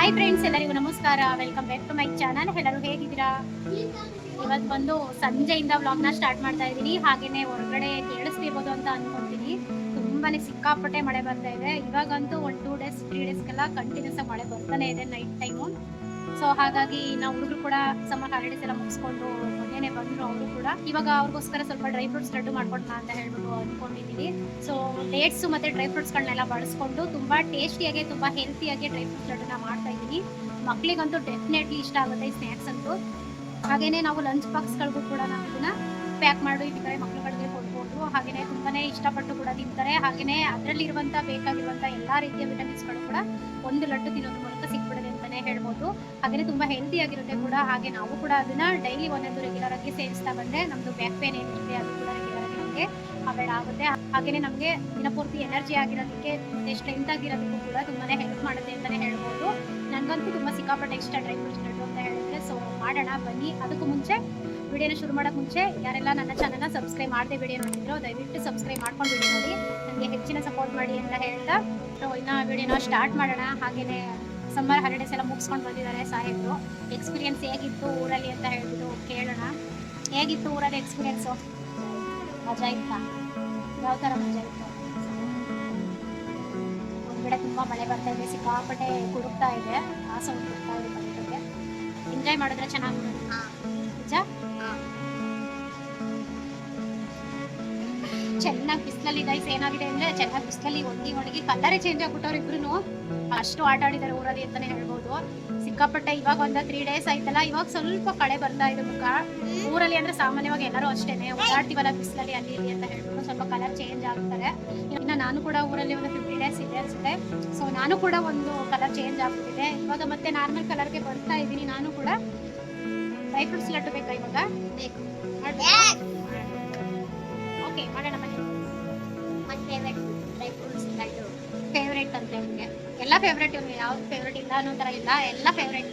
Hi friends, ಎಲ್ಲರಿಗೂ ನಮಸ್ಕಾರ. Welcome back to my channel. ಎಲ್ಲರೂ ಹೇಗಿದ್ದೀರಾ? ಇವತ್ತು ಬಂದು ಸಂಜೆಯಿಂದ ವ್ಲಾಗ್ನ ಸ್ಟಾರ್ಟ್ ಮಾಡ್ತಾ ಇದ್ದೀನಿ. ಹಾಗೇನೆ ಹೊರಗಡೆ ಕೇಳಿಸ್ತಿರ್ಬೋದು ಅಂತ ಅನ್ಕೊಂತೀನಿ. ತುಂಬಾನೇ ಸಿಕ್ಕಾಪಟ್ಟೆ ಮಳೆ ಬರ್ತಾ ಇದೆ. ಇವಾಗಂತೂ ಒಂದು 2 ಡೇಸ್ 3 ಡೇಸ್ಗೆಲ್ಲ ಕಂಟಿನ್ಯೂಸ್ ಆಗಿ ಮಳೆ ಬರ್ತಾನೆ ಇದೆ ನೈಟ್ ಟೈಮು. ಸೊ ಹಾಗಾಗಿ ನಾವು ಹುಡುಗರು ಕೂಡ ಸಮ್ಮರ್ ಹಾಲಿಡೇಸ್ ಎಲ್ಲ ಮುಗಿಸ್ಕೊಂಡು ಮೊನ್ನೆನೆ ಬಂದ್ರು. ಅವರು ಕೂಡ ಇವಾಗ ಅವ್ರಿಗೋಸ್ಕರ ಸ್ವಲ್ಪ ಡ್ರೈ ಫ್ರೂಟ್ಸ್ ಲಡ್ಡು ಮಾಡ್ಕೊಡೋಣ ಅಂತ ಹೇಳ್ಬಿಟ್ಟು ಅನ್ಕೊಂಡಿದ್ದೀನಿ. ಸೊ ಡೇಟ್ಸು ಮತ್ತು ಡ್ರೈ ಫ್ರೂಟ್ಸ್ಗಳನ್ನೆಲ್ಲ ಬಳಸ್ಕೊಂಡು ತುಂಬ ಟೇಸ್ಟಿಯಾಗಿ ತುಂಬ ಹೆಲ್ತಿಯಾಗಿ ಡ್ರೈ ಫ್ರೂಟ್ಸ್ ಲಡ್ಡುನ ಮಾಡ್ತಾ ಇದ್ದೀನಿ. ಮಕ್ಕಳಿಗಂತೂ ಡೆಫಿನೆಟ್ಲಿ ಇಷ್ಟ ಆಗುತ್ತೆ ಈ ಸ್ನ್ಯಾಕ್ಸ್ ಅಂತೂ. ಹಾಗೆಯೇ ನಾವು ಲಂಚ್ ಬಾಕ್ಸ್ಗಳಿಗೂ ಕೂಡ ನಾವು ಇದನ್ನ ಪ್ಯಾಕ್ ಮಾಡಿ ಇಟ್ಟಿದ್ದಾರೆ, ಮಕ್ಕಳುಗಳಿಗೆ ಕೊಡ್ಬೋದು. ಹಾಗೆಯೇ ತುಂಬಾನೇ ಇಷ್ಟಪಟ್ಟು ಕೂಡ ತಿಂತಾರೆ. ಹಾಗೆಯೇ ಅದರಲ್ಲಿರುವಂಥ ಬೇಕಾಗಿರುವಂಥ ಎಲ್ಲ ರೀತಿಯ ವಿಟಮಿನ್ಸ್ಗಳು ಕೂಡ ಒಂದು ಲಡ್ಡು ತಿನ್ನೋದ್ರ ಮೂಲಕ ಸಿಕ್ಬಿಡುತ್ತೆ ಅಂತಲೇ ಹೇಳ್ಬೋದು. ಹಾಗೆಯೇ ತುಂಬ ಹೆಲ್ತಿಯಾಗಿರುತ್ತೆ ಕೂಡ. ಹಾಗೆ ನಾವು ಕೂಡ ಅದನ್ನ ಡೈಲಿ ಒಂದೊಂದು ರೆಗ್ಯುಲರ್ ಆಗಿ ಸೇವಿಸ್ತಾ ಬಂದರೆ ನಮ್ಮದು ಬ್ಯಾಕ್ ಪೇನ್ ಏನಿರುತ್ತೆ ಅದು ಕೂಡ ರೆಗ್ಯುಲರ್ ಆಗಿ ನಮಗೆ ಅವಾಯ್ಡ್ ಆಗುತ್ತೆ. ಹಾಗೆಯೇ ನಮಗೆ ದಿನಪೂರ್ತಿ ಎನರ್ಜಿ ಆಗಿರೋದಕ್ಕೆ ಮತ್ತು ಸ್ಟ್ರೆಂತ್ ಆಗಿರೋದಕ್ಕೂ ಕೂಡ ತುಂಬಾ ಹೆಲ್ಪ್ ಮಾಡುತ್ತೆ ಅಂತಲೇ ಹೇಳ್ಬೋದು. ನನಗಂತೂ ತುಂಬ ಸಿಕ್ಕಾಪಟ್ಟೆ ಇಷ್ಟ ಡ್ರೈ ಫ್ರೂಟ್ಸ್ ಲಡ್ಡು ಅಂತ ಹೇಳಿದ್ರೆ. ಸೊ ಮಾಡೋಣ ಬನ್ನಿ. ಅದಕ್ಕೂ ಮುಂಚೆ ವಿಡಿಯೋನ ಶುರು ಮಾಡೋಕ್ಕೆ ಮುಂಚೆ ಯಾರೆಲ್ಲ ನನ್ನ ಚಾನಲ್ನ ಸಬ್ಸ್ಕ್ರೈಬ್ ಮಾಡದೆ ವಿಡಿಯೋ ನೋಡಿದ್ರು ದಯವಿಟ್ಟು ಸಬ್ಸ್ಕ್ರೈಬ್ ಮಾಡ್ಕೊಂಡು ವಿಡಿಯೋ ನೋಡಿ ನನಗೆ ಹೆಚ್ಚಿನ ಸಪೋರ್ಟ್ ಮಾಡಿ ಅಂತ ಹೇಳ್ತಾ ಇನ್ನು ವಿಡಿಯೋನ ಸ್ಟಾರ್ಟ್ ಮಾಡೋಣ. ಹಾಗೆಯೇ ಸಮ್ಮರ್ ಹಾಲಿಡೇಸ್ ಎಲ್ಲ ಮುಗಿಸ್ಕೊಂಡು ಬಂದಿದ್ದಾರೆ ಸಾಹೇಬರು. ಎಕ್ಸ್ಪೀರಿಯನ್ಸ್ ಹೇಗಿತ್ತು ಊರಲ್ಲಿ ಅಂತ ಹೇಳ್ಬಿಟ್ಟು ಕೇಳೋಣ. ಹೇಗಿತ್ತು ಊರಲ್ಲಿ ಎಕ್ಸ್ಪೀರಿಯನ್ಸು? ಮಜಾ ಇತ್ತಾ? ಯಾವ ಥರ ಮಜಾ ಇತ್ತು? ಹೊರಗಡೆ ತುಂಬ ಮಳೆ ಬರ್ತಾ ಇದೆ, ಸಿಕ್ಕಾಪಟ್ಟೆ ಕುಡುಕ್ತಾ ಇದೆ, ಆ ಸೌಂಡ್ ಕುಡುಕ್ತಾ ಇದೆ ಬರೋದಕ್ಕೆ. ಎಂಜಾಯ್ ಮಾಡಿದ್ರೆ ಚೆನ್ನಾಗಿ ನಿಜ. ಚೆನ್ನಾಗಿ ಬಿಸಿಲಲ್ಲಿ ಗೈಸ್ ಏನಾಗಿದೆ ಅಂದರೆ ಚೆನ್ನಾಗಿ ಬಿಸಿಲಲ್ಲಿ ಒಣಗಿ ಕಲರೇ ಚೇಂಜ್ ಆಗ್ಬಿಟ್ಟವ್ರು ಇಬ್ರು. ಅಷ್ಟು ಆಟ ಆಡಿದ್ದಾರೆ ಊರಲ್ಲಿ ಅಂತಾನೆ ಹೇಳ್ಬೋದು. ಸಿಕ್ಕಾಪಟ್ಟೆ ಇವಾಗ ಒಂದು 3 ಡೇಸ್ ಆಯ್ತಲ್ಲ, ಇವಾಗ ಸ್ವಲ್ಪ ಕಳೆ ಬರ್ತಾ ಇದೆ ಮುಖ. ಊರಲ್ಲಿ ಅಂದ್ರೆ ಸಾಮಾನ್ಯವಾಗಿ ಎಲ್ಲರೂ ಅಷ್ಟೇನೆ ಓಡಾಡ್ತೀವಲ್ಲ ಬಿಸಿಲಲ್ಲಿ ಅಲ್ಲಿ ಇಲ್ಲಿ ಅಂತ ಹೇಳ್ಬಿಟ್ಟು ಸ್ವಲ್ಪ ಕಲರ್ ಚೇಂಜ್ ಆಗ್ತಾರೆ. ಇನ್ನು ನಾನು ಕೂಡ ಊರಲ್ಲಿ ಒಂದು 50 ಡೇಸ್ ಇದೆ ಅನ್ಸುತ್ತೆ. ಸೊ ನಾನು ಕೂಡ ಒಂದು ಕಲರ್ ಚೇಂಜ್ ಆಗ್ಬಿಟ್ಟಿದೆ. ಇವಾಗ ಮತ್ತೆ ನಾರ್ಮಲ್ ಕಲರ್ಗೆ ಬರ್ತಾ ಇದ್ದೀನಿ. ನಾನು ಕೂಡ ಡ್ರೈ ಫ್ರೂಟ್ಸ್ ಲಡ್ಡು ಬೇಕಾ ಇವಾಗ? ಬೇಕು. ಓಕೆ ಮಾಡೋಣ ಬನ್ನಿ. Favourite dry fruits laddu favourite ಅಂತ ನಿಮಗೆ ಎಲ್ಲ ಫೇವ್ರೇಟ್. ಇವ್ರಿಗೆ ಯಾವ್ದು ಫೇವ್ರೇಟ್ ಇಲ್ಲ ಅನ್ನೋ ಥರ ಇಲ್ಲ, ಎಲ್ಲ ಫೇವ್ರೇಟ್.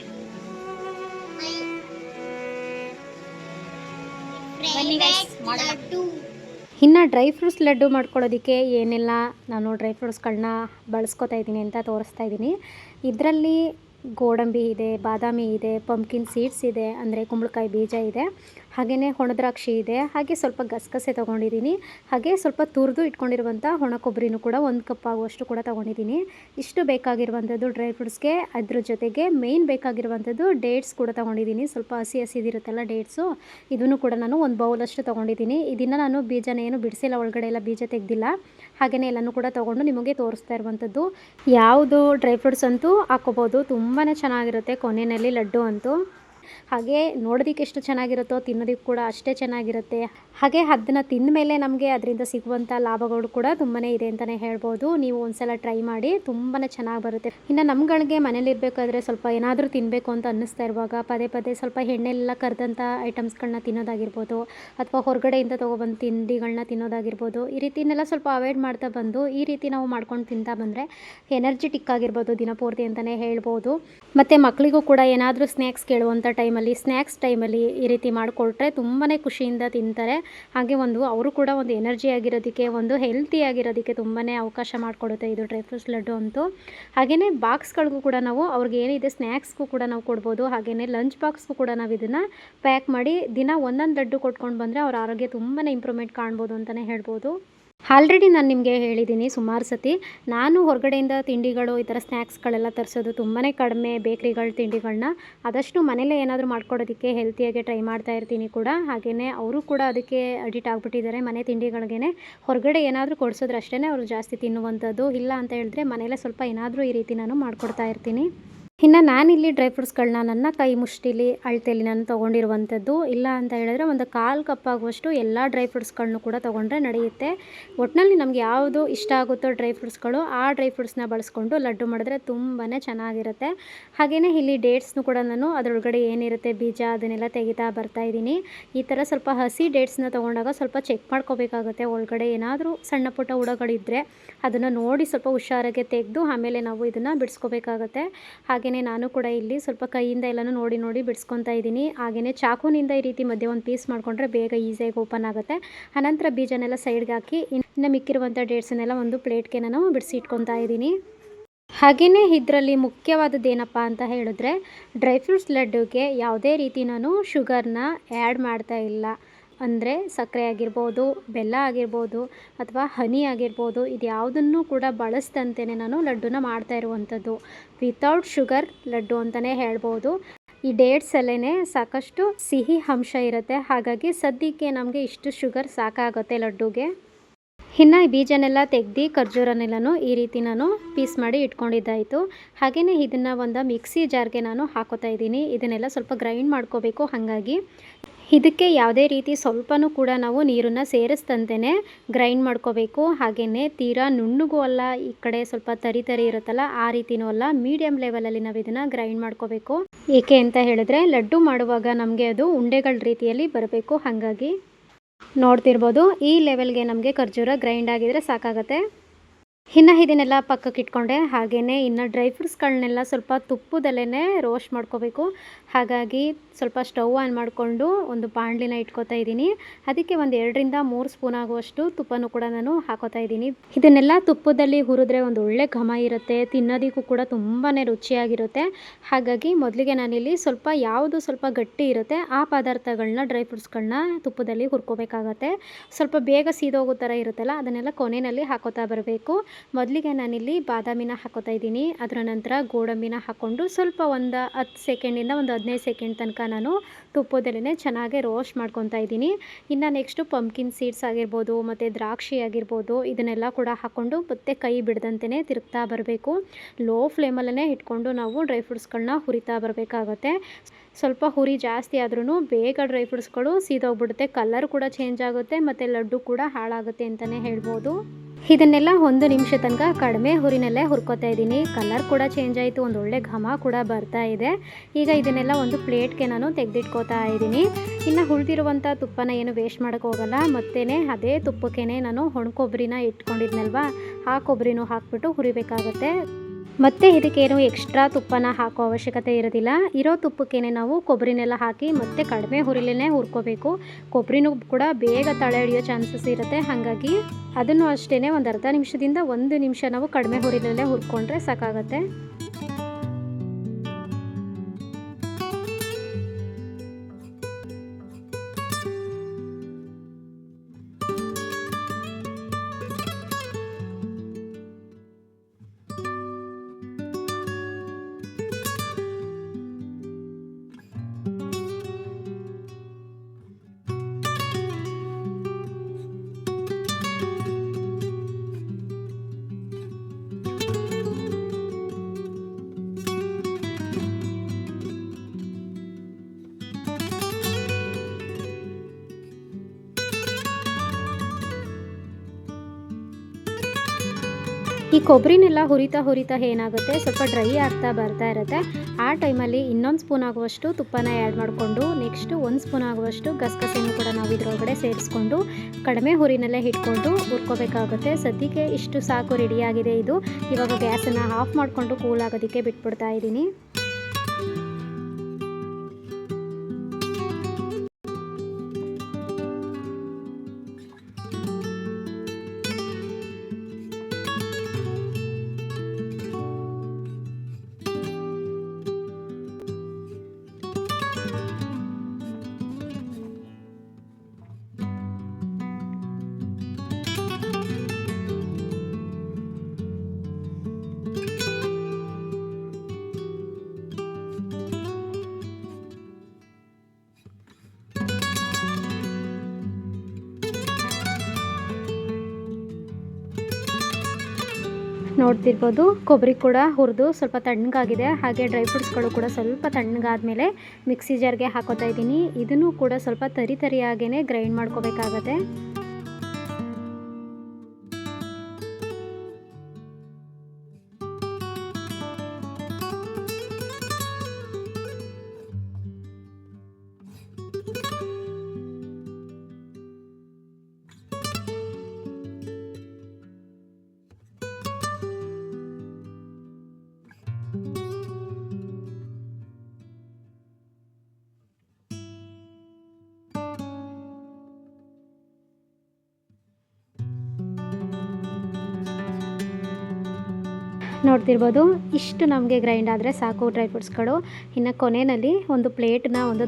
ಇನ್ನು ಡ್ರೈ ಫ್ರೂಟ್ಸ್ ಲಡ್ಡು ಮಾಡ್ಕೊಳ್ಳೋದಕ್ಕೆ ಏನೆಲ್ಲ ನಾನು ಡ್ರೈ ಫ್ರೂಟ್ಸ್ಗಳನ್ನ ಬಳಸ್ಕೊತಾ ಇದ್ದೀನಿ ಅಂತ ತೋರಿಸ್ತಾ ಇದ್ದೀನಿ. ಇದರಲ್ಲಿ ಗೋಡಂಬಿ ಇದೆ, ಬಾದಾಮಿ ಇದೆ, ಪಂಪ್ಕಿನ್ ಸೀಡ್ಸ್ ಇದೆ, ಅಂದರೆ ಕುಂಬಳಕಾಯಿ ಬೀಜ ಇದೆ, ಹಾಗೆಯೇ ಒಣದ್ರಾಕ್ಷಿ ಇದೆ, ಹಾಗೆ ಸ್ವಲ್ಪ ಗಸಗಸೆ ತೊಗೊಂಡಿದ್ದೀನಿ, ಹಾಗೆ ಸ್ವಲ್ಪ ತುರಿದು ಇಟ್ಕೊಂಡಿರುವಂಥ ಒಣ ಕೊಬ್ಬರಿನೂ ಕೂಡ 1 ಕಪ್ ಆಗುವಷ್ಟು ಕೂಡ ತೊಗೊಂಡಿದ್ದೀನಿ. ಇಷ್ಟು ಬೇಕಾಗಿರುವಂಥದ್ದು ಡ್ರೈ ಫ್ರೂಟ್ಸ್ಗೆ. ಅದ್ರ ಜೊತೆಗೆ ಮೇಯ್ನ್ ಬೇಕಾಗಿರುವಂಥದ್ದು ಡೇಟ್ಸ್ ಕೂಡ ತೊಗೊಂಡಿದ್ದೀನಿ. ಸ್ವಲ್ಪ ಹಸಿದಿರುತ್ತಲ್ಲ ಡೇಟ್ಸು, ಇದನ್ನು ಕೂಡ ನಾನು ಒಂದು ಬೌಲಷ್ಟು ತೊಗೊಂಡಿದ್ದೀನಿ. ಇದನ್ನು ನಾನು ಬೀಜನ ಏನು ಬಿಡಿಸಿಲ್ಲ, ಒಳಗಡೆ ಎಲ್ಲ ಬೀಜ ತೆಗೆದಿಲ್ಲ. ಹಾಗೆಯೇ ಎಲ್ಲನೂ ಕೂಡ ತೊಗೊಂಡು ನಿಮಗೆ ತೋರಿಸ್ತಾ ಇರುವಂಥದ್ದು. ಯಾವುದು ಡ್ರೈ ಫ್ರೂಟ್ಸ್ ಅಂತೂ ಹಾಕೋಬೋದು, ತುಂಬಾ ಚೆನ್ನಾಗಿರುತ್ತೆ ಕೊನೆಯಲ್ಲಿ ಲಡ್ಡು ಅಂತೂ. ಹಾಗೆ ನೋಡೋದಕ್ಕೆ ಎಷ್ಟು ಚೆನ್ನಾಗಿರುತ್ತೋ ತಿನ್ನೋದಕ್ಕೆ ಕೂಡ ಅಷ್ಟೇ ಚೆನ್ನಾಗಿರುತ್ತೆ. ಹಾಗೆ ಅದನ್ನು ತಿಂದ ಮೇಲೆ ನಮಗೆ ಅದರಿಂದ ಸಿಗುವಂಥ ಲಾಭಗಳು ಕೂಡ ತುಂಬಾ ಇದೆ ಅಂತಲೇ ಹೇಳ್ಬೋದು. ನೀವು ಒಂದ್ಸಲ ಟ್ರೈ ಮಾಡಿ, ತುಂಬಾ ಚೆನ್ನಾಗಿ ಬರುತ್ತೆ. ಇನ್ನು ನಮ್ಗಳಿಗೆ ಮನೇಲಿರಬೇಕಾದ್ರೆ ಸ್ವಲ್ಪ ಏನಾದರೂ ತಿನ್ನಬೇಕು ಅಂತ ಅನ್ನಿಸ್ತಾ ಇರುವಾಗ ಪದೇ ಪದೇ ಸ್ವಲ್ಪ ಎಣ್ಣೆಲ್ಲ ಕರೆದಂಥ ಐಟಮ್ಸ್ಗಳನ್ನ ತಿನ್ನೋದಾಗಿರ್ಬೋದು, ಅಥವಾ ಹೊರಗಡೆಯಿಂದ ತೊಗೊಬಂದು ತಿಂಡಿಗಳನ್ನ ತಿನ್ನೋದಾಗಿರ್ಬೋದು, ಈ ರೀತಿನೆಲ್ಲ ಸ್ವಲ್ಪ ಅವಾಯ್ಡ್ ಮಾಡ್ತಾ ಬಂದು ಈ ರೀತಿ ನಾವು ಮಾಡ್ಕೊಂಡು ತಿಂತಾ ಬಂದರೆ ಎನರ್ಜಿಟಿಕ್ ಆಗಿರ್ಬೋದು ದಿನಪೂರ್ತಿ ಅಂತಲೇ ಹೇಳ್ಬೋದು. ಮತ್ತು ಮಕ್ಕಳಿಗೂ ಕೂಡ ಏನಾದರೂ ಸ್ನ್ಯಾಕ್ಸ್ ಕೇಳುವಂಥ ಸ್ನ್ಯಾಕ್ಸ್ ಟೈಮಲ್ಲಿ ಈ ರೀತಿ ಮಾಡಿಕೊಟ್ರೆ ತುಂಬಾ ಖುಷಿಯಿಂದ ತಿಂತಾರೆ. ಹಾಗೆ ಅವರು ಕೂಡ ಒಂದು ಎನರ್ಜಿ ಆಗಿರೋದಕ್ಕೆ, ಒಂದು ಹೆಲ್ತಿ ಆಗಿರೋದಕ್ಕೆ ತುಂಬಾ ಅವಕಾಶ ಮಾಡಿಕೊಡುತ್ತೆ ಇದು ಡ್ರೈ ಫ್ರೂಟ್ಸ್ ಲಡ್ಡು ಅಂತೂ. ಹಾಗೆಯೇ ಬಾಕ್ಸ್ಗಳಿಗೂ ಕೂಡ ನಾವು ಅವ್ರಿಗೆ ಏನಿದೆ ಸ್ನ್ಯಾಕ್ಸ್ಗೂ ಕೂಡ ನಾವು ಕೊಡ್ಬೋದು. ಹಾಗೆಯೇ ಲಂಚ್ ಬಾಕ್ಸ್ಗೂ ಕೂಡ ನಾವು ಇದನ್ನು ಪ್ಯಾಕ್ ಮಾಡಿ ದಿನ ಒಂದೊಂದು ಲಡ್ಡು ಕೊಟ್ಕೊಂಡು ಬಂದರೆ ಅವ್ರ ಆರೋಗ್ಯ ತುಂಬಾ ಇಂಪ್ರೂವ್ಮೆಂಟ್ ಕಾಣ್ಬೋದು ಅಂತಲೇ ಹೇಳ್ಬೋದು. ಆಲ್ರೆಡಿ ನಾನು ನಿಮಗೆ ಹೇಳಿದ್ದೀನಿ ಸುಮಾರು ಸತಿ, ನಾನು ಹೊರಗಡೆಯಿಂದ ತಿಂಡಿಗಳು ಈ ಥರ ಸ್ನ್ಯಾಕ್ಸ್ಗಳೆಲ್ಲ ತರಿಸೋದು ತುಂಬಾ ಕಡಿಮೆ. ಬೇಕ್ರಿಗಳ ತಿಂಡಿಗಳನ್ನ ಆದಷ್ಟು ಮನೇಲೇ ಏನಾದರೂ ಮಾಡ್ಕೊಡೋದಕ್ಕೆ ಹೆಲ್ತಿಯಾಗಿ ಟ್ರೈ ಮಾಡ್ತಾ ಇರ್ತೀನಿ ಕೂಡ. ಹಾಗೆಯೇ ಅವರು ಕೂಡ ಅದಕ್ಕೆ ಅಡಿಟ್ ಆಗಿಬಿಟ್ಟಿದ್ದಾರೆ. ಮನೆ ತಿಂಡಿಗಳಿಗೇ ಹೊರಗಡೆ ಏನಾದರೂ ಕೊಡಿಸಿದ್ರೆ ಅಷ್ಟೇ ಅವರು ಜಾಸ್ತಿ ತಿನ್ನುವಂಥದ್ದು. ಇಲ್ಲ ಅಂತ ಹೇಳಿದ್ರೆ ಮನೇಲೇ ಸ್ವಲ್ಪ ಏನಾದರೂ ಈ ರೀತಿ ನಾನು ಮಾಡಿಕೊಡ್ತಾ ಇರ್ತೀನಿ. ಇನ್ನು ನಾನಿಲ್ಲಿ ಡ್ರೈ ಫ್ರೂಟ್ಸ್ಗಳನ್ನ ನನ್ನ ಕೈ ಮುಷ್ಟಿಲಿ ಅಳತೆಯಲ್ಲಿ ನಾನು ತೊಗೊಂಡಿರುವಂಥದ್ದು. ಇಲ್ಲ ಅಂತ ಹೇಳಿದ್ರೆ ಒಂದು 1/4 ಕಪ್ ಆಗುವಷ್ಟು ಎಲ್ಲ ಡ್ರೈ ಫ್ರೂಟ್ಸ್ಗಳನ್ನೂ ಕೂಡ ತೊಗೊಂಡ್ರೆ ನಡೆಯುತ್ತೆ. ಒಟ್ಟಿನಲ್ಲಿ ನಮಗೆ ಯಾವುದು ಇಷ್ಟ ಆಗುತ್ತೋ ಡ್ರೈ ಫ್ರೂಟ್ಸ್ಗಳು, ಆ ಡ್ರೈ ಫ್ರೂಟ್ಸ್ನ ಬಳಸ್ಕೊಂಡು ಲಡ್ಡು ಮಾಡಿದ್ರೆ ತುಂಬಾ ಚೆನ್ನಾಗಿರುತ್ತೆ. ಹಾಗೆಯೇ ಇಲ್ಲಿ ಡೇಟ್ಸ್ನು ಕೂಡ ನಾನು ಅದರೊಳಗಡೆ ಏನಿರುತ್ತೆ ಬೀಜ ಅದನ್ನೆಲ್ಲ ತೆಗಿತಾ ಬರ್ತಾಯಿದ್ದೀನಿ. ಈ ಥರ ಸ್ವಲ್ಪ ಹಸಿ ಡೇಟ್ಸ್ನ ತೊಗೊಂಡಾಗ ಸ್ವಲ್ಪ ಚೆಕ್ ಮಾಡ್ಕೋಬೇಕಾಗುತ್ತೆ. ಒಳಗಡೆ ಏನಾದರೂ ಸಣ್ಣ ಪುಟ್ಟ ಹುಳಗಳಿದ್ದರೆ ಅದನ್ನು ನೋಡಿ ಸ್ವಲ್ಪ ಹುಷಾರಾಗಿ ತೆಗೆದು ಆಮೇಲೆ ನಾವು ಇದನ್ನು ಬಿಡಿಸ್ಕೋಬೇಕಾಗತ್ತೆ. ಹಾಗೆ ನಾನು ಕೂಡ ಇಲ್ಲಿ ಸ್ವಲ್ಪ ಕೈಯಿಂದ ಎಲ್ಲನೂ ನೋಡಿ ಬಿಡಿಸ್ಕೊತಾ ಇದ್ದೀನಿ. ಹಾಗೆಯೇ ಚಾಕುನಿಂದ ಈ ರೀತಿ ಮಧ್ಯೆ ಒಂದು ಪೀಸ್ ಮಾಡಿಕೊಂಡ್ರೆ ಬೇಗ ಈಸಿಯಾಗಿ ಓಪನ್ ಆಗುತ್ತೆ. ಆನಂತರ ಬೀಜನೆಲ್ಲ ಸೈಡ್ಗೆ ಹಾಕಿ ಇನ್ನು ಮಿಕ್ಕಿರುವಂಥ ಡೇಟ್ಸನ್ನೆಲ್ಲ ಒಂದು ಪ್ಲೇಟ್ಗೆ ನಾನು ಬಿಡಿಸಿ ಇಟ್ಕೊತಾ ಇದ್ದೀನಿ. ಹಾಗೆಯೇ ಇದರಲ್ಲಿ ಮುಖ್ಯವಾದದ್ದೇನಪ್ಪ ಅಂತ ಹೇಳಿದ್ರೆ ಡ್ರೈ ಫ್ರೂಟ್ಸ್ ಲಡ್ಡುಗೆ ಯಾವುದೇ ರೀತಿ ನಾನು ಶುಗರ್ನ ಆ್ಯಡ್ ಮಾಡ್ತಾ ಇಲ್ಲ. ಅಂದರೆ ಸಕ್ಕರೆ ಆಗಿರ್ಬೋದು, ಬೆಲ್ಲ ಆಗಿರ್ಬೋದು ಅಥವಾ ಹನಿ ಆಗಿರ್ಬೋದು, ಇದು ಯಾವುದನ್ನು ಕೂಡ ಬಳಸ್ದಂತೆಯೇ ನಾನು ಲಡ್ಡುನ ಮಾಡ್ತಾ ಇರುವಂಥದ್ದು. ವಿತೌಟ್ ಶುಗರ್ ಲಡ್ಡು ಅಂತಲೇ ಹೇಳ್ಬೋದು. ಈ ಡೇಟ್ಸಲ್ಲೇ ಸಾಕಷ್ಟು ಸಿಹಿ ಅಂಶ ಇರುತ್ತೆ, ಹಾಗಾಗಿ ಸದ್ಯಕ್ಕೆ ನಮಗೆ ಇಷ್ಟು ಶುಗರ್ ಸಾಕಾಗುತ್ತೆ ಲಡ್ಡುಗೆ. ಇನ್ನು ಈ ಬೀಜನೆಲ್ಲ ತೆಗ್ದು ಖರ್ಜೂರನೆಲ್ಲನೂ ಈ ರೀತಿ ನಾನು ಪೀಸ್ ಮಾಡಿ ಇಟ್ಕೊಂಡಿದ್ದಾಯಿತು. ಹಾಗೆಯೇ ಇದನ್ನು ಒಂದು ಮಿಕ್ಸಿ ಜಾರ್ಗೆ ನಾನು ಹಾಕೋತಾ ಇದ್ದೀನಿ. ಇದನ್ನೆಲ್ಲ ಸ್ವಲ್ಪ ಗ್ರೈಂಡ್ ಮಾಡ್ಕೋಬೇಕು. ಹಾಗಾಗಿ ಇದಕ್ಕೆ ಯಾವುದೇ ರೀತಿ ಸ್ವಲ್ಪನೂ ಕೂಡ ನಾವು ನೀರನ್ನು ಸೇರಿಸ್ದಂತೆಯೇ ಗ್ರೈಂಡ್ ಮಾಡ್ಕೋಬೇಕು. ಹಾಗೆಯೇ ತೀರಾ ನುಣ್ಣಗೂ ಅಲ್ಲ, ಈ ಕಡೆ ಸ್ವಲ್ಪ ತರಿ ತರಿ ಇರುತ್ತಲ್ಲ ಆ ರೀತಿಯೂ ಅಲ್ಲ, ಮೀಡಿಯಮ್ ಲೆವೆಲಲ್ಲಿ ನಾವು ಇದನ್ನು ಗ್ರೈಂಡ್ ಮಾಡ್ಕೋಬೇಕು. ಏಕೆ ಅಂತ ಹೇಳಿದ್ರೆ ಲಡ್ಡು ಮಾಡುವಾಗ ನಮಗೆ ಅದು ಉಂಡೆಗಳ ರೀತಿಯಲ್ಲಿ ಬರಬೇಕು. ಹಾಗಾಗಿ ನೋಡ್ತಿರ್ಬೋದು ಈ ಲೆವೆಲ್ಗೆ ನಮಗೆ ಖರ್ಜೂರ ಗ್ರೈಂಡ್ ಆಗಿದ್ರೆ ಸಾಕಾಗತ್ತೆ. ಇನ್ನು ಇದನ್ನೆಲ್ಲ ಪಕ್ಕಕ್ಕೆ ಇಟ್ಕೊಂಡೆ. ಹಾಗೆಯೇ ಇನ್ನು ಡ್ರೈ ಫ್ರೂಟ್ಸ್ಗಳನ್ನೆಲ್ಲ ಸ್ವಲ್ಪ ತುಪ್ಪದಲ್ಲೇ ರೋಸ್ಟ್ ಮಾಡ್ಕೋಬೇಕು. ಹಾಗಾಗಿ ಸ್ವಲ್ಪ ಸ್ಟವ್ ಆನ್ ಮಾಡಿಕೊಂಡು ಒಂದು ಬಾಣಲಿನ ಇಟ್ಕೋತಾ ಇದ್ದೀನಿ. ಅದಕ್ಕೆ ಒಂದು 2ರಿಂದ 3 ಸ್ಪೂನ್ ಆಗುವಷ್ಟು ತುಪ್ಪನೂ ಕೂಡ ನಾನು ಹಾಕೋತಾ ಇದ್ದೀನಿ. ಇದನ್ನೆಲ್ಲ ತುಪ್ಪದಲ್ಲಿ ಹುರಿದ್ರೆ ಒಂದು ಒಳ್ಳೆ ಘಮ ಇರುತ್ತೆ, ತಿನ್ನೋದಕ್ಕೂ ಕೂಡ ತುಂಬಾ ರುಚಿಯಾಗಿರುತ್ತೆ. ಹಾಗಾಗಿ ಮೊದಲಿಗೆ ನಾನಿಲ್ಲಿ ಯಾವುದು ಸ್ವಲ್ಪ ಗಟ್ಟಿ ಇರುತ್ತೆ ಆ ಪದಾರ್ಥಗಳನ್ನ, ಡ್ರೈ ಫ್ರೂಟ್ಸ್ಗಳನ್ನ ತುಪ್ಪದಲ್ಲಿ ಹುರ್ಕೋಬೇಕಾಗತ್ತೆ. ಸ್ವಲ್ಪ ಬೇಗ ಸೀದೋಗೋ ಥರ ಇರುತ್ತಲ್ಲ ಅದನ್ನೆಲ್ಲ ಕೊನೆಯಲ್ಲಿ ಹಾಕೋತಾ ಬರಬೇಕು. ಮೊದಲಿಗೆ ನಾನಿಲ್ಲಿ ಬಾದಾಮಿನ ಹಾಕೋತಾ ಇದ್ದೀನಿ. ಅದರ ನಂತರ ಗೋಡಂಬಿನ ಹಾಕ್ಕೊಂಡು ಸ್ವಲ್ಪ ಒಂದು 10 ಸೆಕೆಂಡಿಂದ ಒಂದು 15 ಸೆಕೆಂಡ್ ತನಕ ನಾನು ತುಪ್ಪದಲ್ಲೇ ಚೆನ್ನಾಗಿ ರೋಸ್ಟ್ ಮಾಡ್ಕೊತಾ ಇದ್ದೀನಿ. ಇನ್ನು ನೆಕ್ಸ್ಟು ಪಂಪ್ಕಿನ್ ಸೀಡ್ಸ್ ಆಗಿರ್ಬೋದು ಮತ್ತು ದ್ರಾಕ್ಷಿ ಆಗಿರ್ಬೋದು, ಇದನ್ನೆಲ್ಲ ಕೂಡ ಹಾಕ್ಕೊಂಡು ಮತ್ತೆ ಕೈ ಬಿಡದಂತೆಯೇ ತಿರುಗ್ತಾ ಬರಬೇಕು. ಲೋ ಫ್ಲೇಮಲ್ಲೇ ಇಟ್ಕೊಂಡು ನಾವು ಡ್ರೈ ಫ್ರೂಟ್ಸ್ಗಳನ್ನ ಹುರಿತಾ ಬರಬೇಕಾಗತ್ತೆ. ಸ್ವಲ್ಪ ಹುರಿ ಜಾಸ್ತಿ ಆದ್ರೂ ಬೇಗ ಡ್ರೈ ಫ್ರೂಟ್ಸ್ಗಳು ಸೀದೋಗ್ಬಿಡುತ್ತೆ, ಕಲರ್ ಕೂಡ ಚೇಂಜ್ ಆಗುತ್ತೆ ಮತ್ತು ಲಡ್ಡು ಕೂಡ ಹಾಳಾಗುತ್ತೆ ಅಂತಲೇ ಹೇಳ್ಬೋದು. ಇದನ್ನೆಲ್ಲ 1 ನಿಮಿಷ ತನಕ ಕಡಿಮೆ ಹುರಿನಲ್ಲೇ ಹುರ್ಕೋತಾ ಇದ್ದೀನಿ. ಕಲರ್ ಕೂಡ ಚೇಂಜ್ ಆಯಿತು, ಒಂದು ಒಳ್ಳೆ ಘಮ ಕೂಡ ಬರ್ತಾ ಇದೆ. ಈಗ ಇದನ್ನೆಲ್ಲ ಒಂದು ಪ್ಲೇಟ್ಗೆ ನಾನು ತೆಗೆದಿಟ್ಕೋತಾ ಇದ್ದೀನಿ. ಇನ್ನು ಉಳಿದಿರುವಂಥ ತುಪ್ಪನ ಏನು ವೇಸ್ಟ್ ಮಾಡೋಕ್ಕೆ ಹೋಗಲ್ಲ. ಮತ್ತೇ ಅದೇ ತುಪ್ಪಕ್ಕೆ ನಾನು ಒಣ ಕೊಬ್ಬರಿನ ಇಟ್ಕೊಂಡಿದ್ನಲ್ವ, ಆ ಕೊಬ್ಬರಿನೂ ಹಾಕ್ಬಿಟ್ಟು ಹುರಿಬೇಕಾಗತ್ತೆ. ಮತ್ತು ಇದಕ್ಕೇನು ಎಕ್ಸ್ಟ್ರಾ ತುಪ್ಪನ ಹಾಕೋ ಅವಶ್ಯಕತೆ ಇರೋದಿಲ್ಲ. ಇರೋ ತುಪ್ಪಕ್ಕೇ ನಾವು ಕೊಬ್ಬರಿನೆಲ್ಲ ಹಾಕಿ ಮತ್ತೆ ಕಡಿಮೆ ಹುರಿಲೇ ಹುರ್ಕೋಬೇಕು. ಕೊಬ್ಬರಿನೂ ಕೂಡ ಬೇಗ ತಳ ಹಿಡಿಯೋ ಚಾನ್ಸಸ್ ಇರುತ್ತೆ. ಹಾಗಾಗಿ ಅದನ್ನು ಅಷ್ಟೇ ಒಂದು ಅರ್ಧ ನಿಮಿಷದಿಂದ 1 ನಿಮಿಷ ನಾವು ಕಡಿಮೆ ಹುರಿಲಲ್ಲೇ ಹುರ್ಕೊಂಡ್ರೆ ಸಾಕಾಗತ್ತೆ. ಈ ಕೊಬ್ಬರಿನೆಲ್ಲ ಹುರಿತಾ ಏನಾಗುತ್ತೆ, ಸ್ವಲ್ಪ ಡ್ರೈ ಆಗ್ತಾ ಬರ್ತಾ ಇರುತ್ತೆ. ಆ ಟೈಮಲ್ಲಿ ಇನ್ನೊಂದು ಸ್ಪೂನ್ ಆಗುವಷ್ಟು ತುಪ್ಪನ ಆ್ಯಡ್ ಮಾಡಿಕೊಂಡು ನೆಕ್ಸ್ಟು 1 ಸ್ಪೂನ್ ಆಗುವಷ್ಟು ಗಸಗಸೆನೂ ಕೂಡ ನಾವು ಇದರೊಳಗಡೆ ಸೇರಿಸ್ಕೊಂಡು ಕಡಿಮೆ ಹುರಿನಲ್ಲೇ ಇಟ್ಕೊಂಡು ಹುರ್ಕೋಬೇಕಾಗುತ್ತೆ. ಸದ್ಯಕ್ಕೆ ಇಷ್ಟು ಸಾಕು, ರೆಡಿಯಾಗಿದೆ ಇದು. ಇವಾಗ ಗ್ಯಾಸನ್ನು ಆಫ್ ಮಾಡಿಕೊಂಡು ಕೂಲ್ ಆಗೋದಕ್ಕೆ ಬಿಟ್ಬಿಡ್ತಾ ಇದ್ದೀನಿ. ನೋಡ್ತಿರ್ಬೋದು ಕೊಬ್ಬರಿ ಕೂಡ ಹುರಿದು ಸ್ವಲ್ಪ ತಣ್ಣಗಾಗಿದೆ. ಹಾಗೆ ಡ್ರೈ ಫ್ರೂಟ್ಸ್ಗಳು ಕೂಡ ಸ್ವಲ್ಪ ತಣ್ಣಗಾದ್ಮೇಲೆ ಮಿಕ್ಸಿ ಜಾರ್ಗೆ ಹಾಕೋತಾ ಇದ್ದೀನಿ. ಇದನ್ನು ಕೂಡ ಸ್ವಲ್ಪ ತರಿಯಾಗೇ ಗ್ರೈಂಡ್ ಮಾಡ್ಕೋಬೇಕಾಗತ್ತೆ. ನೋಡ್ತಿರ್ಬೋದು ಇಷ್ಟು ನಮಗೆ ಗ್ರೈಂಡ್ ಆದರೆ ಸಾಕು ಡ್ರೈ ಫ್ರೂಟ್ಸ್ಗಳು. ಇನ್ನು ಕೊನೆಯಲ್ಲಿ ಒಂದು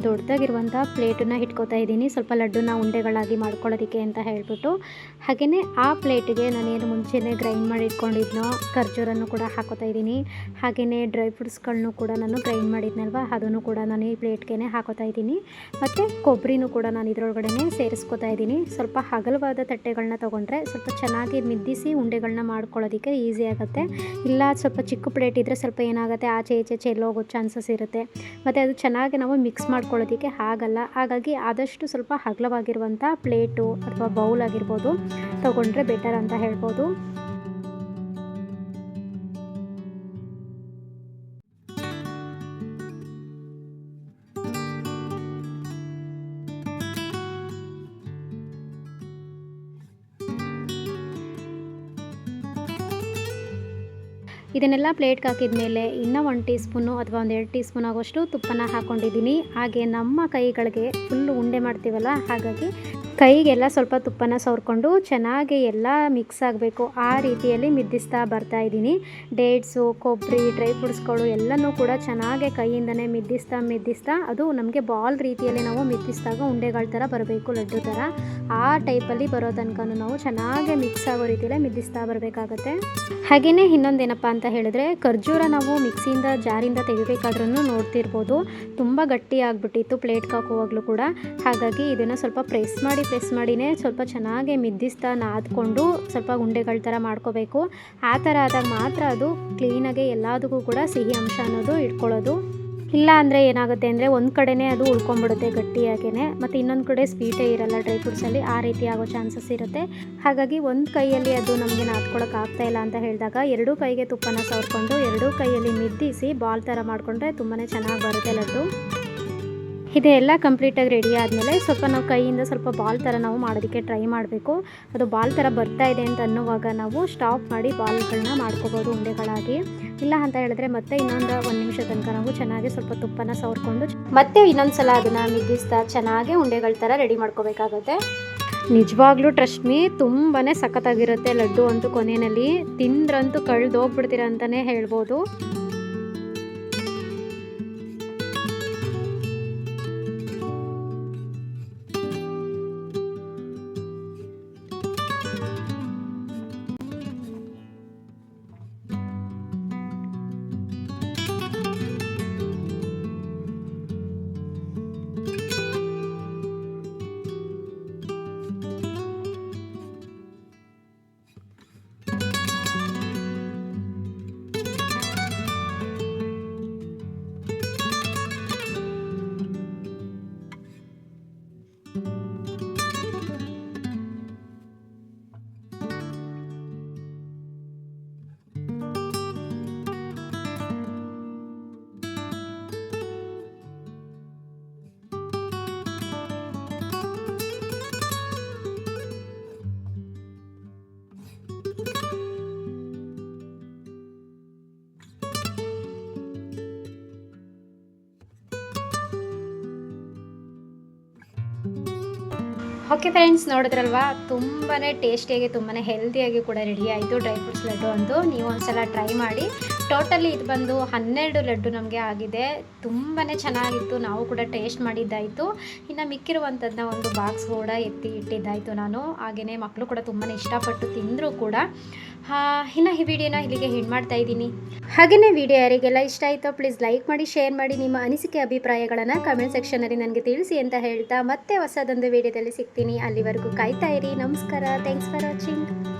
ದೊಡ್ಡದಾಗಿರುವಂಥ ಪ್ಲೇಟನ್ನ ಇಟ್ಕೋತಾ ಇದ್ದೀನಿ, ಸ್ವಲ್ಪ ಲಡ್ಡುನ ಉಂಡೆಗಳಾಗಿ ಮಾಡ್ಕೊಳ್ಳೋದಕ್ಕೆ ಅಂತ ಹೇಳ್ಬಿಟ್ಟು. ಹಾಗೆಯೇ ಆ ಪ್ಲೇಟಿಗೆ ನಾನೇನು ಮುಂಚೆನೇ ಗ್ರೈಂಡ್ ಮಾಡಿ ಇಟ್ಕೊಂಡಿದ್ನೋ ಖರ್ಜೂರನ್ನು ಕೂಡ ಹಾಕೋತಾ ಇದ್ದೀನಿ. ಹಾಗೆಯೇ ಡ್ರೈ ಫ್ರೂಟ್ಸ್ಗಳನ್ನೂ ಕೂಡ ನಾನು ಗ್ರೈಂಡ್ ಮಾಡಿದ್ನಲ್ವ ಅದನ್ನು ಕೂಡ ನಾನು ಈ ಪ್ಲೇಟ್ಗೆ ಹಾಕೋತಾ ಇದ್ದೀನಿ. ಮತ್ತು ಕೊಬ್ಬರಿನೂ ಕೂಡ ನಾನು ಇದರೊಳಗಡೆ ಸೇರಿಸ್ಕೋತಾ ಇದ್ದೀನಿ. ಸ್ವಲ್ಪ ಅಗಲವಾದ ತಟ್ಟೆಗಳನ್ನ ತೊಗೊಂಡ್ರೆ ಸ್ವಲ್ಪ ಚೆನ್ನಾಗಿ ಮಿದ್ದಿಸಿ ಉಂಡೆಗಳನ್ನ ಮಾಡ್ಕೊಳ್ಳೋದಕ್ಕೆ ಈಸಿ ಆಗುತ್ತೆ. ಇಲ್ಲ ಸ್ವಲ್ಪ ಚಿಕ್ಕ ಪ್ಲೇಟ್ ಇದ್ದರೆ ಸ್ವಲ್ಪ ಏನಾಗುತ್ತೆ ಆಚೆ ಈಚೆ ಚೆಲ್ಲೋಗೋ ಚಾನ್ಸಸ್ ಇರುತ್ತೆ, ಮತ್ತು ಅದು ಚೆನ್ನಾಗಿ ನಾವು ಮಿಕ್ಸ್ ಮಾಡ್ಕೊಳ್ಳೋದಕ್ಕೆ ಆಗಲ್ಲ. ಹಾಗಾಗಿ ಆದಷ್ಟು ಸ್ವಲ್ಪ ಅಗಲವಾಗಿರುವಂಥ ಪ್ಲೇಟು ಅಥವಾ ಬೌಲ್ ಆಗಿರ್ಬೋದು ತೊಗೊಂಡ್ರೆ ಬೆಟರ್ ಅಂತ ಹೇಳ್ಬೋದು. ಇದನ್ನೆಲ್ಲ ಪ್ಲೇಟ್ಗೆ ಹಾಕಿದ ಮೇಲೆ ಇನ್ನೂ 1 ಟೀ ಸ್ಪೂನು ಅಥವಾ 2 ಟೀ ಸ್ಪೂನ್ ಆಗೋಷ್ಟು ತುಪ್ಪನ ಹಾಕ್ಕೊಂಡಿದ್ದೀನಿ. ಹಾಗೆ ನಮ್ಮ ಕೈಗಳಿಗೆ ಫುಲ್ಲು ಉಂಡೆ ಮಾಡ್ತೀವಲ್ಲ, ಹಾಗಾಗಿ ಕೈಗೆಲ್ಲ ಸ್ವಲ್ಪ ತುಪ್ಪನ ಸವರ್ಕೊಂಡು ಚೆನ್ನಾಗಿ ಎಲ್ಲ ಮಿಕ್ಸ್ ಆಗಬೇಕು ಆ ರೀತಿಯಲ್ಲಿ ಮಿದ್ದಿಸ್ತಾ ಬರ್ತಾಯಿದ್ದೀನಿ. ಡೇಟ್ಸು, ಕೊಬ್ಬರಿ, ಡ್ರೈ ಫ್ರೂಟ್ಸ್ಗಳು ಎಲ್ಲನೂ ಕೂಡ ಚೆನ್ನಾಗಿ ಕೈಯಿಂದನೇ ಮಿದ್ದಿಸ್ತಾ ಅದು ನಮಗೆ ಬಾಲ್ ರೀತಿಯಲ್ಲಿ ನಾವು ಮಿದ್ದಿಸಿದಾಗ ಉಂಡೆಗಳ ಥರ ಬರಬೇಕು, ಲಡ್ಡು ಥರ. ಆ ಟೈಪಲ್ಲಿ ಬರೋ ತನಕ ನಾವು ಚೆನ್ನಾಗಿ ಮಿಕ್ಸ್ ಆಗೋ ರೀತಿಯಲ್ಲೇ ಮಿದ್ದಿಸ್ತಾ ಬರಬೇಕಾಗತ್ತೆ. ಹಾಗೆಯೇ ಇನ್ನೊಂದೇನಪ್ಪ ಅಂತ ಹೇಳಿದ್ರೆ, ಖರ್ಜೂರ ನಾವು ಮಿಕ್ಸಿಯಿಂದ ಜಾರಿಂದ ತೆಗಿಬೇಕಾದ್ರೂ ನೋಡ್ತಿರ್ಬೋದು ತುಂಬ ಗಟ್ಟಿ ಆಗಿಬಿಟ್ಟಿತ್ತು ಪ್ಲೇಟ್ಗೆ ಹಾಕುವಾಗಲೂ ಕೂಡ. ಹಾಗಾಗಿ ಇದನ್ನು ಸ್ವಲ್ಪ ಪ್ರೆಸ್ ಮಾಡಿನೇ ಸ್ವಲ್ಪ ಚೆನ್ನಾಗಿ ಮಿದ್ದಿಸ್ತಾ ನಾದ್ಕೊಂಡು ಸ್ವಲ್ಪ ಉಂಡೆಗಳ ಥರ ಮಾಡ್ಕೋಬೇಕು. ಆ ಥರ ಆದಾಗ ಮಾತ್ರ ಅದು ಕ್ಲೀನಾಗಿ ಎಲ್ಲದಕ್ಕೂ ಕೂಡ ಸಿಹಿ ಅಂಶ ಅನ್ನೋದು ಇಟ್ಕೊಳ್ಳೋದು. ಇಲ್ಲ ಅಂದರೆ ಏನಾಗುತ್ತೆ ಅಂದರೆ ಒಂದು ಕಡೆನೇ ಅದು ಉಳ್ಕೊಂಡ್ಬಿಡುತ್ತೆ ಗಟ್ಟಿಯಾಗೇ, ಮತ್ತು ಇನ್ನೊಂದು ಕಡೆ ಸ್ವೀಟೇ ಇರಲ್ಲ ಡ್ರೈ ಫ್ರೂಟ್ಸಲ್ಲಿ, ಆ ರೀತಿ ಆಗೋ ಚಾನ್ಸಸ್ ಇರುತ್ತೆ. ಹಾಗಾಗಿ ಒಂದು ಕೈಯಲ್ಲಿ ಅದು ನಮಗೆ ನಾದ್ಕೊಳ್ಳೋಕೆ ಆಗ್ತಾಯಿಲ್ಲ ಅಂತ ಹೇಳಿದಾಗ 2 ಕೈಗೆ ತುಪ್ಪನ ಸವರ್ಕೊಂಡು 2 ಕೈಯಲ್ಲಿ ಮಿದ್ದಿಸಿ ಬಾಲ್ ಥರ ಮಾಡಿಕೊಂಡ್ರೆ ತುಂಬಾ ಚೆನ್ನಾಗಿ ಬರುತ್ತೆ ಲಡ್ಡು. ಇದೆಲ್ಲ ಕಂಪ್ಲೀಟಾಗಿ ರೆಡಿ ಆದಮೇಲೆ ಸ್ವಲ್ಪ ನಾವು ಕೈಯಿಂದ ಸ್ವಲ್ಪ ಬಾಲ್ ಥರ ನಾವು ಮಾಡೋದಕ್ಕೆ ಟ್ರೈ ಮಾಡಬೇಕು. ಅದು ಬಾಲ್ ಥರ ಬರ್ತಾ ಇದೆ ಅಂತ ಅನ್ನುವಾಗ ನಾವು ಸ್ಟಾಪ್ ಮಾಡಿ ಬಾಲ್ಗಳನ್ನ ಮಾಡ್ಕೋಬೋದು ಉಂಡೆಗಳಾಗಿ. ಇಲ್ಲ ಅಂತ ಹೇಳಿದ್ರೆ ಮತ್ತೆ ಇನ್ನೊಂದು 1 ನಿಮಿಷ ತನಕ ನಾವು ಚೆನ್ನಾಗಿ ಸ್ವಲ್ಪ ತುಪ್ಪನ ಸವರ್ಕೊಂಡು ಮತ್ತೆ ಇನ್ನೊಂದು ಸಲ ಅದನ್ನು ಮಿದ್ದಿಸ್ತಾ ಚೆನ್ನಾಗಿ ಉಂಡೆಗಳ ಥರ ರೆಡಿ ಮಾಡ್ಕೋಬೇಕಾಗುತ್ತೆ. ನಿಜವಾಗ್ಲೂ ಟ್ರಸ್ಟ್ ಮೀ ತುಂಬಾ ಸಖತ್ತಾಗಿರುತ್ತೆ ಲಡ್ಡು ಅಂತೂ. ಕೊನೆಯಲ್ಲಿ ತಿಂದ್ರಂತೂ ಕಳೆದೋಗ್ಬಿಡ್ತೀರ ಅಂತಲೇ ಹೇಳ್ಬೋದು. ಓಕೆ ಫ್ರೆಂಡ್ಸ್, ನೋಡಿದ್ರಲ್ವಾ ತುಂಬಾ ಟೇಸ್ಟಿಯಾಗಿ ತುಂಬಾ ಹೆಲ್ದಿಯಾಗಿ ಕೂಡ ರೆಡಿ ಆಯಿತು ಡ್ರೈ ಫ್ರೂಟ್ಸ್ ಲಡ್ಡು ಅಂತೂ. ನೀವು ಒಂದ್ಸಲ ಟ್ರೈ ಮಾಡಿ. ಟೋಟಲಿ ಇದು ಬಂದು 12 ಲಡ್ಡು ನಮಗೆ ಆಗಿದೆ. ತುಂಬಾ ಚೆನ್ನಾಗಿತ್ತು, ನಾವು ಕೂಡ ಟೇಸ್ಟ್ ಮಾಡಿದ್ದಾಯಿತು. ಇನ್ನು ಮಿಕ್ಕಿರುವಂಥದ್ದನ್ನ ಒಂದು ಬಾಕ್ಸ್ ಕೂಡ ಎತ್ತಿ ಇಟ್ಟಿದ್ದಾಯಿತು ನಾನು. ಹಾಗೆಯೇ ಮಕ್ಕಳು ಕೂಡ ತುಂಬಾ ಇಷ್ಟಪಟ್ಟು ತಿಂದರೂ ಕೂಡ. ಇನ್ನು ಈ ವಿಡಿಯೋನ ಇಲ್ಲಿಗೆ ಎಂಡ್ ಮಾಡ್ತಾ ಇದ್ದೀನಿ. ಹಾಗೆಯೇ ವಿಡಿಯೋ ಯಾರಿಗೆಲ್ಲ ಇಷ್ಟ ಆಯಿತೋ ಪ್ಲೀಸ್ ಲೈಕ್ ಮಾಡಿ, ಶೇರ್ ಮಾಡಿ, ನಿಮ್ಮ ಅನಿಸಿಕೆ ಅಭಿಪ್ರಾಯಗಳನ್ನು ಕಮೆಂಟ್ ಸೆಕ್ಷನಲ್ಲಿ ನನಗೆ ತಿಳಿಸಿ ಅಂತ ಹೇಳ್ತಾ ಮತ್ತೆ ಹೊಸದೊಂದು ವಿಡಿಯೋದಲ್ಲಿ ಸಿಗ್ತೀನಿ. ಅಲ್ಲಿವರೆಗೂ ಕಾಯ್ತಾ ಇರಿ. ನಮಸ್ಕಾರ. Thanks for watching.